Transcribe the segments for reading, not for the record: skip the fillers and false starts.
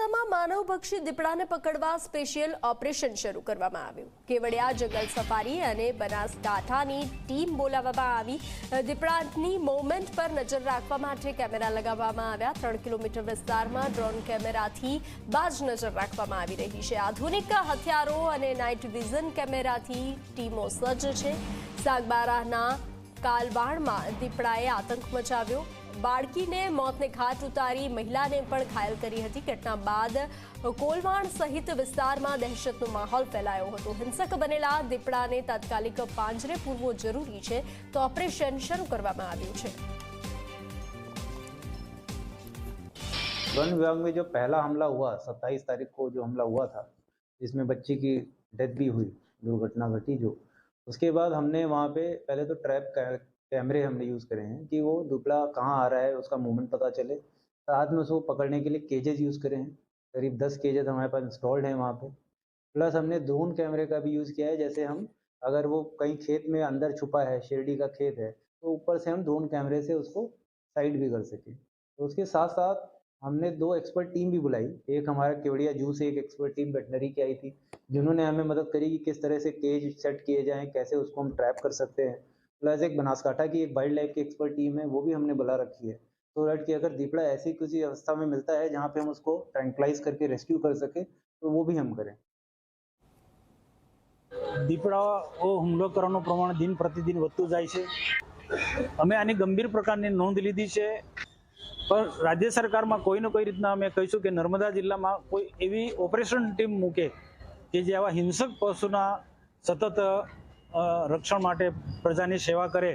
નર્મદામાં માનવભક્ષી દીપડાને પકડવા special operation શરૂ કરવામાં આવ્યું। કેવડિયા જંગલ સફારી અને બનાસકાંઠાની ટીમ બોલાવવામાં આવી। દીપડાની મૂવમેન્ટ પર નજર રાખવા માટે કેમેરા લગાવવામાં આવ્યા। 3 કિલોમીટર વિસ્તારમાં ડ્રોન કેમેરાથી બાજ નજર રાખવામાં આવી રહી છે। આધુનિક હથિયારો અને નાઇટ વિઝન કેમેરાથી ટીમો સજ્જ છે। સાગબારાના કાલવાણમાં દીપડાએ આતંક મચાવ્યો। બાળકીને મોતને ઘાટ ઉતારી महिलाને પણ ઘાયલ કરી હતી। ઘટના બાદ કોલવાણ સહિત વિસ્તારમાં દહેશતનો માહોલ ફેલાયો હતો। હિંસક બનેલા દીપડાને તાત્કાલિક પાંજરે પૂરવો જરૂરી છે, તો ઓપરેશન શરૂ કરવામાં આવ્યું છે। वन विभाग में जो पहला हमला हुआ 27 तारीख को जो हमला हुआ था, जिसमें बच्ची की डेथ भी हुई, दुर्घटना घटी जो, उसके बाद हमने वहाँ पे पहले तो ट्रैप कैमरे हमने यूज़ करे हैं कि वो दुबला कहाँ आ रहा है, उसका मूवमेंट पता चले। साथ में उसको पकड़ने के लिए केजेस यूज़ करे हैं। करीब 10 केजेस हमारे पास इंस्टॉल्ड हैं वहाँ पे। प्लस हमने ड्रोन कैमरे का भी यूज़ किया है। जैसे हम अगर वो कहीं खेत में अंदर छुपा है, शिरडी का खेत है, तो ऊपर से हम ड्रोन कैमरे से उसको साइड भी कर सकें। तो उसके साथ साथ हमने 2 एक्सपर्ट टीम भी बुलाई। एक हमारा केवड़िया जू से एक एक्सपर्ट टीम वेटनरी की आई थी, जिन्होंने हमें मदद करी कि किस तरह से केज सेट किए जाएँ, कैसे उसको हम ट्रैप कर सकते हैं। प्लस एक बनासकांठा की एक वाइल्ड लाइफ की एक्सपर्ट टीम है, वो भी हमने बुला रखी है, तो दैट कि अगर दीपड़ा ऐसी किसी अवस्था में मिलता है जहाँ पे हम उसको ट्रैंक्लाइज करके रेस्क्यू कर सके, तो वो भी हम करें। દીપડાઓ હુમલો કરવાનું પ્રમાણ દિન પ્રતિદિન વધતું જાય છે। અમે આની ગંભીર પ્રકારની નોંધ લીધી છે, પણ રાજ્ય સરકારમાં કોઈને કોઈ રીતના અમે કહીશું કે નર્મદા જિલ્લામાં કોઈ એવી ઓપરેશન ટીમ મૂકે કે જે આવા હિંસક પશુના સતત રક્ષણ માટે પ્રજાની સેવા કરે।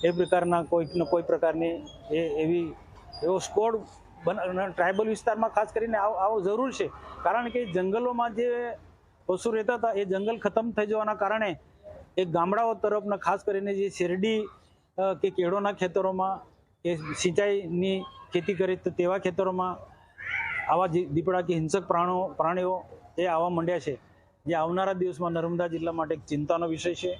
એ પ્રકારના કોઈ પ્રકારની એવો સ્કોડ ટ્રાઇબલ વિસ્તારમાં ખાસ કરીને આવો જરૂર છે, કારણ કે જંગલોમાં જે પશુ રહેતા હતા એ જંગલ ખતમ થઈ જવાના કારણે એ ગામડાઓ તરફના ખાસ કરીને જે શેરડી કે કેળોના ખેતરોમાં કે સિંચાઈની ખેતી કરે તો તેવા ખેતરોમાં આવા દીપડા કે હિંસક પ્રાણીઓ એ આવવા માંડ્યા છે, જે આવનારા દિવસમાં નર્મદા જિલ્લા માટે એક ચિંતાનો વિષય છે।